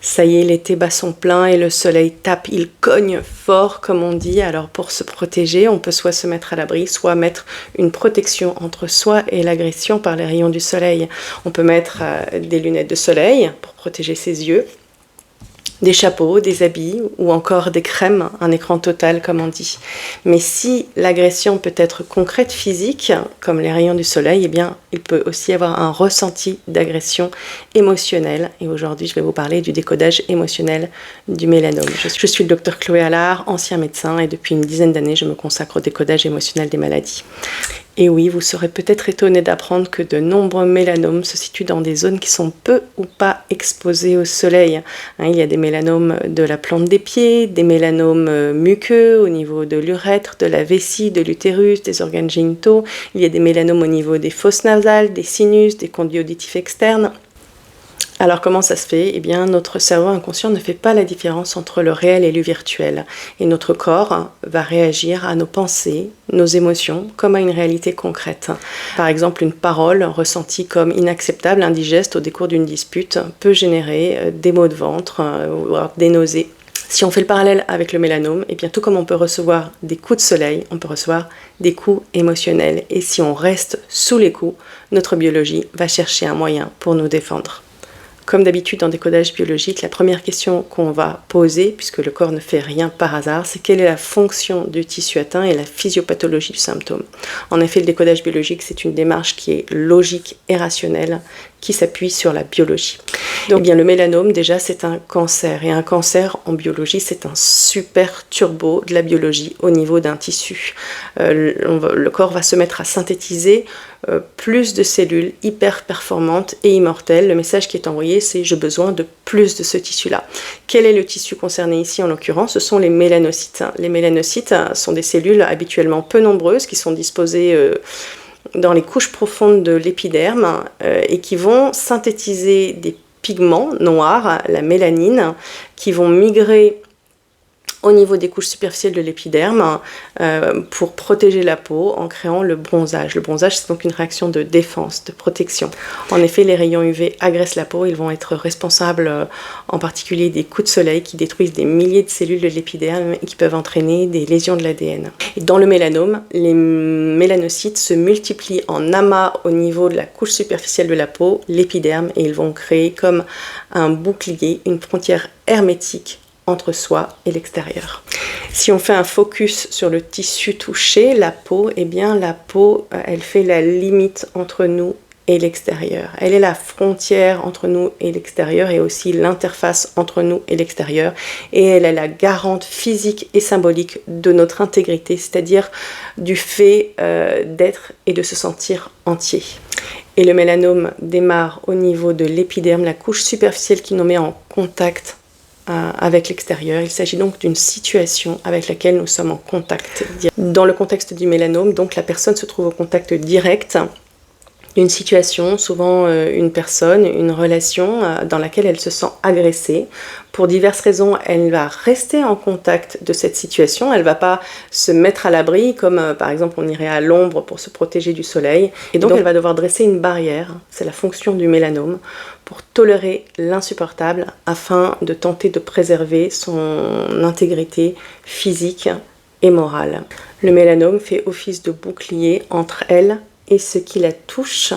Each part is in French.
Ça y est, l'été bat son plein et le soleil tape, il cogne fort comme on dit. Alors pour se protéger, on peut soit se mettre à l'abri, soit mettre une protection entre soi et l'agression par les rayons du soleil. On peut mettre des lunettes de soleil pour protéger ses yeux, des chapeaux, des habits ou encore des crèmes, un écran total comme on dit. Mais si l'agression peut être concrète, physique, comme les rayons du soleil, eh bien, il peut aussi y avoir un ressenti d'agression émotionnelle. Et aujourd'hui, je vais vous parler du décodage émotionnel du mélanome. Je suis le docteur Chloé Allard, ancien médecin, et depuis une dizaine d'années, je me consacre au décodage émotionnel des maladies. Et oui, vous serez peut-être étonné d'apprendre que de nombreux mélanomes se situent dans des zones qui sont peu ou pas exposées au soleil. Il y a des mélanomes de la plante des pieds, des mélanomes muqueux au niveau de l'urètre, de la vessie, de l'utérus, des organes génitaux. Il y a des mélanomes au niveau des fosses nasales, des sinus, des conduits auditifs externes. Alors comment ça se fait ? Eh bien, notre cerveau inconscient ne fait pas la différence entre le réel et le virtuel. Et notre corps va réagir à nos pensées, nos émotions, comme à une réalité concrète. Par exemple, une parole ressentie comme inacceptable, indigeste au décours d'une dispute peut générer des maux de ventre, voire des nausées. Si on fait le parallèle avec le mélanome, eh bien tout comme on peut recevoir des coups de soleil, on peut recevoir des coups émotionnels. Et si on reste sous les coups, notre biologie va chercher un moyen pour nous défendre. Comme d'habitude en décodage biologique, la première question qu'on va poser, puisque le corps ne fait rien par hasard, c'est quelle est la fonction du tissu atteint et la physiopathologie du symptôme. En effet, le décodage biologique, c'est une démarche qui est logique et rationnelle, qui s'appuie sur la biologie. Donc, eh bien, le mélanome, déjà, c'est un cancer. Et un cancer, en biologie, c'est un super turbo de la biologie au niveau d'un tissu. Le corps va se mettre à synthétiser plus de cellules hyper performantes et immortelles. Le message qui est envoyé, c'est « j'ai besoin de plus de ce tissu-là ». Quel est le tissu concerné ici, en l'occurrence ? Ce sont les mélanocytes. Les mélanocytes sont des cellules habituellement peu nombreuses qui sont disposées dans les couches profondes de l'épiderme et qui vont synthétiser des pigments noirs, la mélanine, qui vont migrer au niveau des couches superficielles de l'épiderme pour protéger la peau en créant le bronzage. Le bronzage, c'est donc une réaction de défense, de protection. En effet, les rayons UV agressent la peau, ils vont être responsables en particulier des coups de soleil qui détruisent des milliers de cellules de l'épiderme et qui peuvent entraîner des lésions de l'ADN. Et dans le mélanome, les mélanocytes se multiplient en amas au niveau de la couche superficielle de la peau, l'épiderme, et ils vont créer comme un bouclier, une frontière hermétique entre soi et l'extérieur. Si on fait un focus sur le tissu touché, la peau, eh bien la peau, elle fait la limite entre nous et l'extérieur. Elle est la frontière entre nous et l'extérieur et aussi l'interface entre nous et l'extérieur. Et elle est la garante physique et symbolique de notre intégrité, c'est-à-dire du fait d'être et de se sentir entier. Et le mélanome démarre au niveau de l'épiderme, la couche superficielle qui nous met en contact avec l'extérieur. Il s'agit donc d'une situation avec laquelle nous sommes en contact. Dans le contexte du mélanome, donc la personne se trouve au contact direct d'une situation, souvent une personne, une relation dans laquelle elle se sent agressée. Pour diverses raisons, elle va rester en contact de cette situation. Elle ne va pas se mettre à l'abri, comme par exemple on irait à l'ombre pour se protéger du soleil. Et donc elle va devoir dresser une barrière, c'est la fonction du mélanome, pour tolérer l'insupportable afin de tenter de préserver son intégrité physique et morale. Le mélanome fait office de bouclier entre elle et ce qui la touche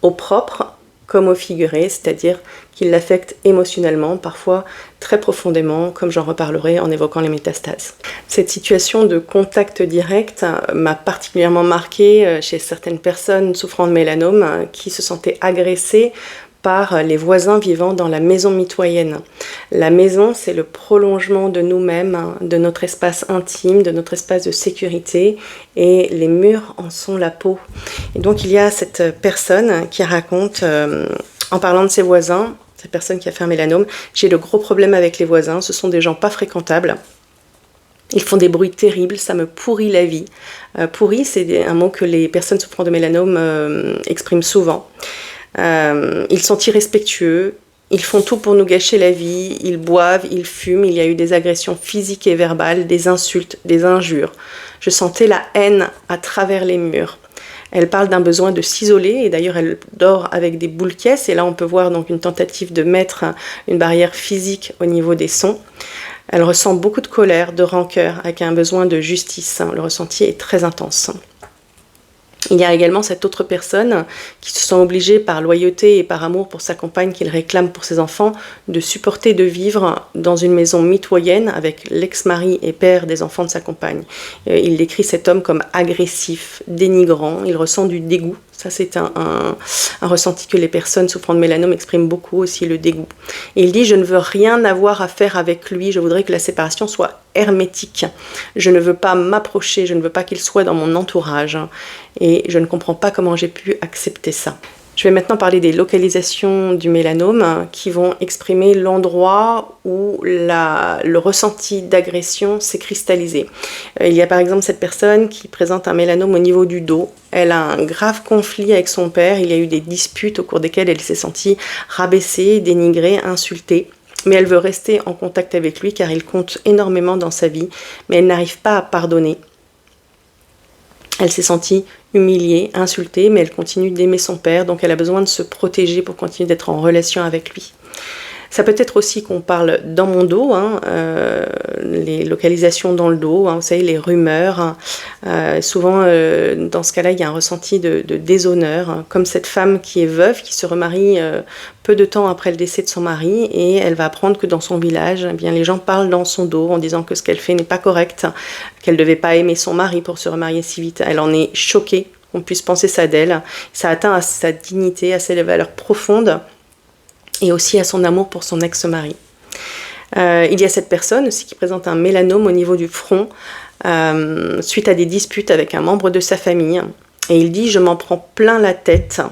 au propre comme au figuré, c'est-à-dire qu'il l'affecte émotionnellement, parfois très profondément, comme j'en reparlerai en évoquant les métastases. Cette situation de contact direct m'a particulièrement marquée chez certaines personnes souffrant de mélanome qui se sentaient agressées par les voisins vivant dans la maison mitoyenne. La maison, c'est le prolongement de nous-mêmes, de notre espace intime, de notre espace de sécurité, et les murs en sont la peau. Et donc il y a cette personne qui raconte, en parlant de ses voisins, cette personne qui a fait un mélanome, « J'ai de gros problèmes avec les voisins, ce sont des gens pas fréquentables. Ils font des bruits terribles, ça me pourrit la vie. » Pourri, c'est un mot que les personnes souffrant de mélanome expriment souvent. Ils sont irrespectueux, ils font tout pour nous gâcher la vie, ils boivent, ils fument, il y a eu des agressions physiques et verbales, des insultes, des injures. Je sentais la haine à travers les murs. Elle parle d'un besoin de s'isoler et d'ailleurs elle dort avec des boules caisses et là on peut voir donc une tentative de mettre une barrière physique au niveau des sons. Elle ressent beaucoup de colère, de rancœur, avec un besoin de justice. Le ressenti est très intense. Il y a également cette autre personne qui se sent obligée par loyauté et par amour pour sa compagne qu'il réclame pour ses enfants de supporter de vivre dans une maison mitoyenne avec l'ex-mari et père des enfants de sa compagne. Il décrit cet homme comme agressif, dénigrant, il ressent du dégoût. Ça, c'est un ressenti que les personnes souffrant de mélanome expriment beaucoup aussi, le dégoût. Et il dit « Je ne veux rien avoir à faire avec lui, je voudrais que la séparation soit hermétique. Je ne veux pas m'approcher, je ne veux pas qu'il soit dans mon entourage. Et je ne comprends pas comment j'ai pu accepter ça. » Je vais maintenant parler des localisations du mélanome qui vont exprimer l'endroit où le ressenti d'agression s'est cristallisé. Il y a par exemple cette personne qui présente un mélanome au niveau du dos. Elle a un grave conflit avec son père. Il y a eu des disputes au cours desquelles elle s'est sentie rabaissée, dénigrée, insultée. Mais elle veut rester en contact avec lui car il compte énormément dans sa vie. Mais elle n'arrive pas à pardonner. Elle s'est sentie humiliée, insultée, mais elle continue d'aimer son père, donc elle a besoin de se protéger pour continuer d'être en relation avec lui. Ça peut être aussi qu'on parle dans mon dos, les localisations dans le dos, vous savez, les rumeurs. Souvent, dans ce cas-là, il y a un ressenti de déshonneur, comme cette femme qui est veuve, qui se remarie peu de temps après le décès de son mari, et elle va apprendre que dans son village, eh bien, les gens parlent dans son dos en disant que ce qu'elle fait n'est pas correct, qu'elle ne devait pas aimer son mari pour se remarier si vite. Elle en est choquée qu'on puisse penser ça d'elle. Ça atteint à sa dignité, à ses valeurs profondes, et aussi à son amour pour son ex-mari. Il y a cette personne aussi qui présente un mélanome au niveau du front suite à des disputes avec un membre de sa famille. Et il dit « Je m'en prends plein la tête ».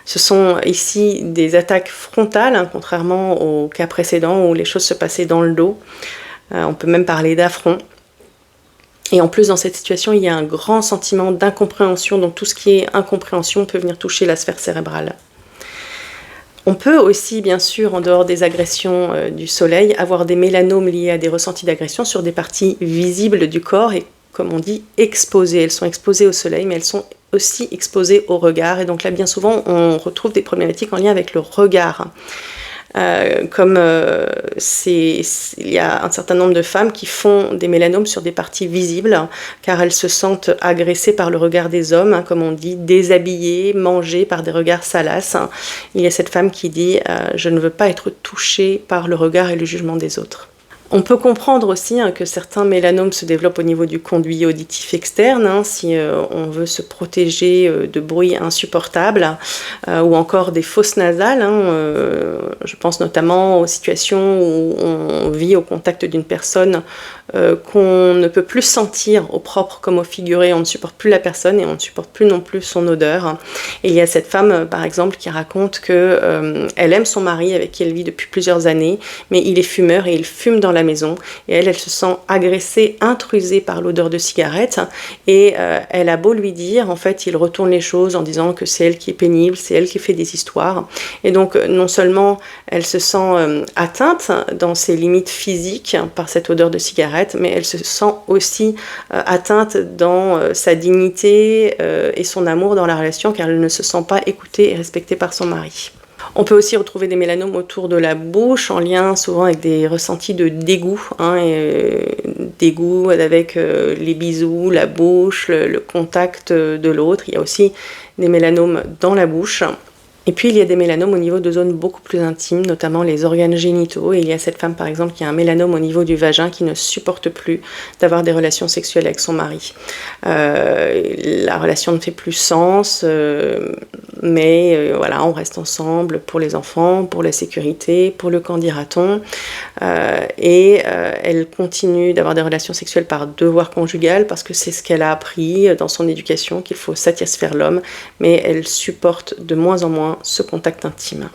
Ce sont ici des attaques frontales, contrairement au cas précédent où les choses se passaient dans le dos. On peut même parler d'affront. Et en plus, dans cette situation, il y a un grand sentiment d'incompréhension. Donc tout ce qui est incompréhension peut venir toucher la sphère cérébrale. On peut aussi, bien sûr, en dehors des agressions du soleil, avoir des mélanomes liés à des ressentis d'agression sur des parties visibles du corps et, comme on dit, exposées. Elles sont exposées au soleil, mais elles sont aussi exposées au regard. Et donc là, bien souvent, on retrouve des problématiques en lien avec le regard. Il y a un certain nombre de femmes qui font des mélanomes sur des parties visibles car elles se sentent agressées par le regard des hommes, comme on dit, déshabillées, mangées par des regards salaces. Il y a cette femme qui dit « Je ne veux pas être touchée par le regard et le jugement des autres ». On peut comprendre aussi que certains mélanomes se développent au niveau du conduit auditif externe, si on veut se protéger de bruits insupportables, ou encore des fosses nasales. Je pense notamment aux situations où on vit au contact d'une personne qu'on ne peut plus sentir au propre comme au figuré, on ne supporte plus la personne et on ne supporte plus non plus son odeur. Et il y a cette femme, par exemple, qui raconte qu'elle aime son mari avec qui elle vit depuis plusieurs années, mais il est fumeur et il fume dans la maison. Et elle se sent agressée, intrusée par l'odeur de cigarette. Et elle a beau lui dire, en fait, il retourne les choses en disant que c'est elle qui est pénible, c'est elle qui fait des histoires. Et donc, non seulement elle se sent atteinte dans ses limites physiques par cette odeur de cigarette, mais elle se sent aussi atteinte dans sa dignité et son amour dans la relation car elle ne se sent pas écoutée et respectée par son mari. On peut aussi retrouver des mélanomes autour de la bouche, en lien souvent avec des ressentis de dégoût, dégoût avec les bisous, la bouche, le contact de l'autre. Il y a aussi des mélanomes dans la bouche. Et puis il y a des mélanomes au niveau de zones beaucoup plus intimes, notamment les organes génitaux. Et il y a cette femme par exemple qui a un mélanome au niveau du vagin qui ne supporte plus d'avoir des relations sexuelles avec son mari. La relation ne fait plus sens, mais voilà, on reste ensemble pour les enfants, pour la sécurité, pour le qu'en dira-t-on. Elle continue d'avoir des relations sexuelles par devoir conjugal parce que c'est ce qu'elle a appris dans son éducation, qu'il faut satisfaire l'homme, mais elle supporte de moins en moins ce contact intime.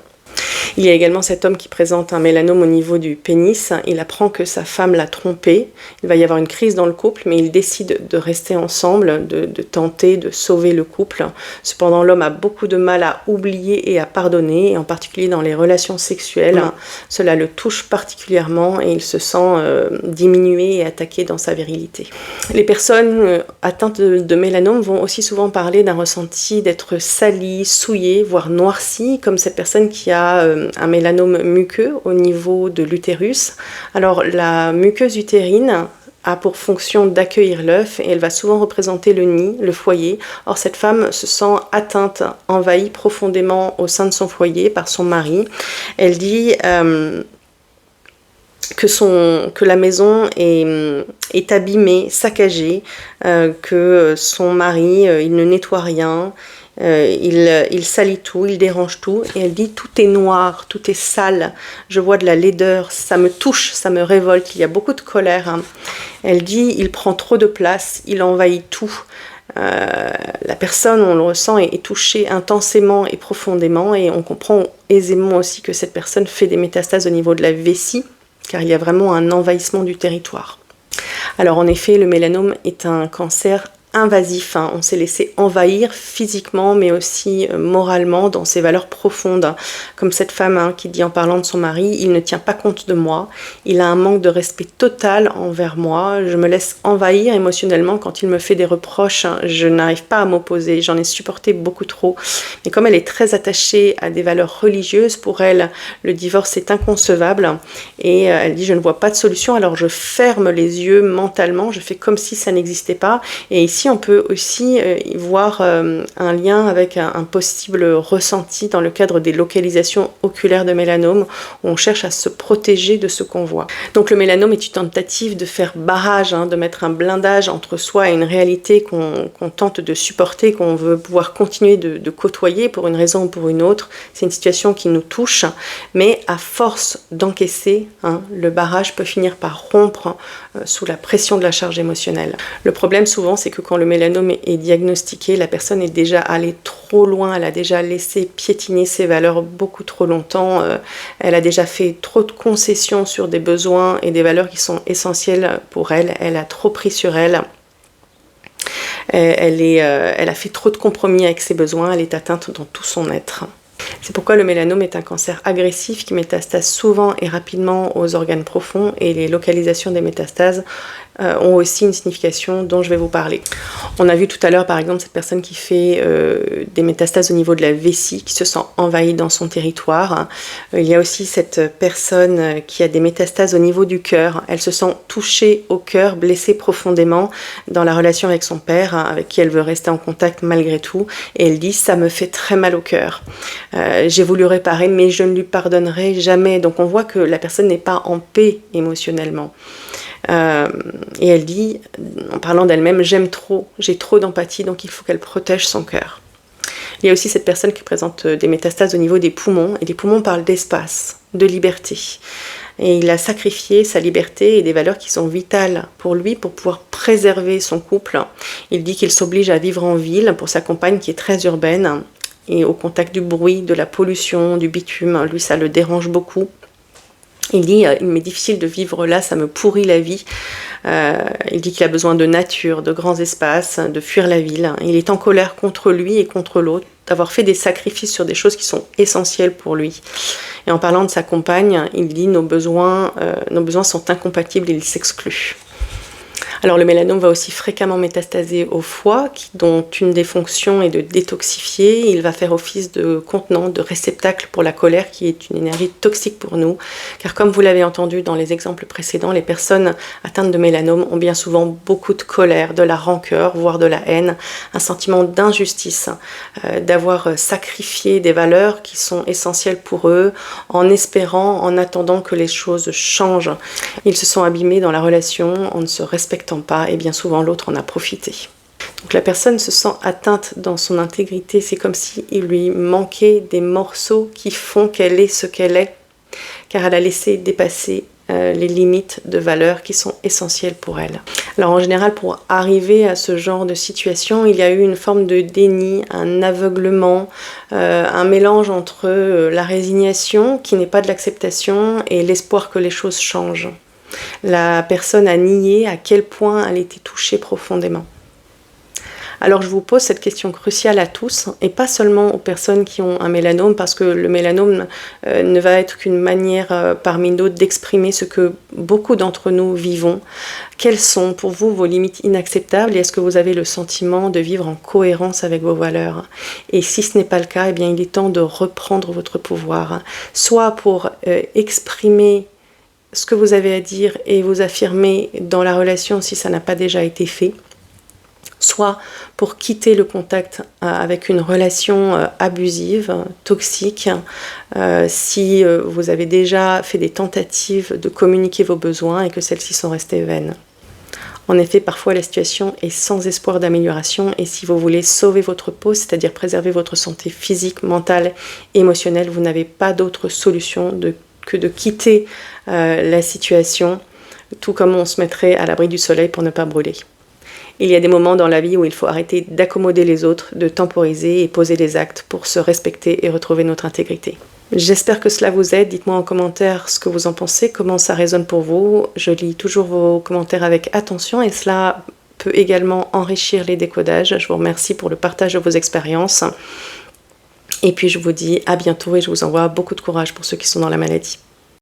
Il y a également cet homme qui présente un mélanome au niveau du pénis. Il apprend que sa femme l'a trompé. Il va y avoir une crise dans le couple, mais il décide de rester ensemble, de tenter de sauver le couple. Cependant, l'homme a beaucoup de mal à oublier et à pardonner, et en particulier dans les relations sexuelles. Cela le touche particulièrement et il se sent diminué et attaqué dans sa virilité. Les personnes atteintes de mélanome vont aussi souvent parler d'un ressenti d'être sali, souillé, voire noirci, comme cette personne qui a un mélanome muqueux au niveau de l'utérus. Alors la muqueuse utérine a pour fonction d'accueillir l'œuf et elle va souvent représenter le nid, le foyer. Or cette femme se sent atteinte, envahie profondément au sein de son foyer par son mari. Elle dit que la maison est abîmée, saccagée, que son mari il ne nettoie rien. Il salit tout, il dérange tout, et elle dit tout est noir, tout est sale, je vois de la laideur, ça me touche, ça me révolte, il y a beaucoup de colère. Elle dit il prend trop de place, il envahit tout. La personne, on le ressent, est touchée intensément et profondément, et on comprend aisément aussi que cette personne fait des métastases au niveau de la vessie, car il y a vraiment un envahissement du territoire. Alors en effet, le mélanome est un cancer invasif, on s'est laissé envahir physiquement mais aussi moralement dans ses valeurs profondes, comme cette femme qui dit en parlant de son mari, il ne tient pas compte de moi, il a un manque de respect total envers moi, je me laisse envahir émotionnellement quand il me fait des reproches, je n'arrive pas à m'opposer, j'en ai supporté beaucoup trop, mais comme elle est très attachée à des valeurs religieuses, pour elle le divorce est inconcevable et elle dit je ne vois pas de solution, alors je ferme les yeux mentalement, je fais comme si ça n'existait pas. Et ici on peut aussi y voir un lien avec un possible ressenti dans le cadre des localisations oculaires de mélanome, où on cherche à se protéger de ce qu'on voit. Donc le mélanome est une tentative de faire barrage, de mettre un blindage entre soi et une réalité qu'on tente de supporter, qu'on veut pouvoir continuer de côtoyer pour une raison ou pour une autre. C'est une situation qui nous touche, mais à force d'encaisser, le barrage peut finir par rompre sous la pression de la charge émotionnelle. Le problème souvent, c'est que quand le mélanome est diagnostiqué, la personne est déjà allée trop loin, elle a déjà laissé piétiner ses valeurs beaucoup trop longtemps, elle a déjà fait trop de concessions sur des besoins et des valeurs qui sont essentielles pour elle, elle a trop pris sur elle. Elle a fait trop de compromis avec ses besoins, elle est atteinte dans tout son être. C'est pourquoi le mélanome est un cancer agressif qui métastase souvent et rapidement aux organes profonds, et les localisations des métastases ont aussi une signification dont je vais vous parler. On a vu tout à l'heure par exemple cette personne qui fait des métastases au niveau de la vessie, qui se sent envahie dans son territoire. Il y a aussi cette personne qui a des métastases au niveau du cœur. Elle se sent touchée au cœur, blessée profondément dans la relation avec son père, avec qui elle veut rester en contact malgré tout, et elle dit ça me fait très mal au cœur. J'ai voulu réparer mais je ne lui pardonnerai jamais. Donc on voit que la personne n'est pas en paix émotionnellement. Et elle dit, en parlant d'elle-même, j'aime trop, j'ai trop d'empathie, donc il faut qu'elle protège son cœur. Il y a aussi cette personne qui présente des métastases au niveau des poumons, et les poumons parlent d'espace, de liberté. Et il a sacrifié sa liberté et des valeurs qui sont vitales pour lui, pour pouvoir préserver son couple. Il dit qu'il s'oblige à vivre en ville pour sa compagne qui est très urbaine, et au contact du bruit, de la pollution, du bitume, lui ça le dérange beaucoup. Il dit, il m'est difficile de vivre là, ça me pourrit la vie. Il dit qu'il a besoin de nature, de grands espaces, de fuir la ville. Il est en colère contre lui et contre l'autre, d'avoir fait des sacrifices sur des choses qui sont essentielles pour lui. Et en parlant de sa compagne, il dit, nos besoins sont incompatibles et il s'exclut. Alors le mélanome va aussi fréquemment métastaser au foie, dont une des fonctions est de détoxifier. Il va faire office de contenant, de réceptacle pour la colère, qui est une énergie toxique pour nous. Car comme vous l'avez entendu dans les exemples précédents, les personnes atteintes de mélanome ont bien souvent beaucoup de colère, de la rancœur, voire de la haine, un sentiment d'injustice, d'avoir sacrifié des valeurs qui sont essentielles pour eux, en espérant, en attendant que les choses changent. Ils se sont abîmés dans la relation en ne se respectant pas, et bien souvent l'autre en a profité. Donc la personne se sent atteinte dans son intégrité, c'est comme s'il lui manquait des morceaux qui font qu'elle est ce qu'elle est, car elle a laissé dépasser les limites de valeur qui sont essentielles pour elle. Alors en général, pour arriver à ce genre de situation, il y a eu une forme de déni, un aveuglement, un mélange entre la résignation, qui n'est pas de l'acceptation, et l'espoir que les choses changent. La personne a nié à quel point elle était touchée profondément. Alors je vous pose cette question cruciale à tous, et pas seulement aux personnes qui ont un mélanome, parce que le mélanome ne va être qu'une manière parmi d'autres d'exprimer ce que beaucoup d'entre nous vivons. Quelles sont pour vous vos limites inacceptables, et est-ce que vous avez le sentiment de vivre en cohérence avec vos valeurs? Et si ce n'est pas le cas, eh bien il est temps de reprendre votre pouvoir, soit pour exprimer ce que vous avez à dire et vous affirmer dans la relation si ça n'a pas déjà été fait, soit pour quitter le contact avec une relation abusive, toxique, si vous avez déjà fait des tentatives de communiquer vos besoins et que celles-ci sont restées vaines. En effet, parfois la situation est sans espoir d'amélioration, et si vous voulez sauver votre peau, c'est-à-dire préserver votre santé physique, mentale, émotionnelle, vous n'avez pas d'autre solution que de quitter la situation, tout comme on se mettrait à l'abri du soleil pour ne pas brûler. Il y a des moments dans la vie où il faut arrêter d'accommoder les autres, de temporiser et poser les actes pour se respecter et retrouver notre intégrité. J'espère que cela vous aide. Dites-moi en commentaire ce que vous en pensez, comment ça résonne pour vous. Je lis toujours vos commentaires avec attention, et cela peut également enrichir les décodages. Je vous remercie pour le partage de vos expériences. Et puis je vous dis à bientôt, et je vous envoie beaucoup de courage pour ceux qui sont dans la maladie.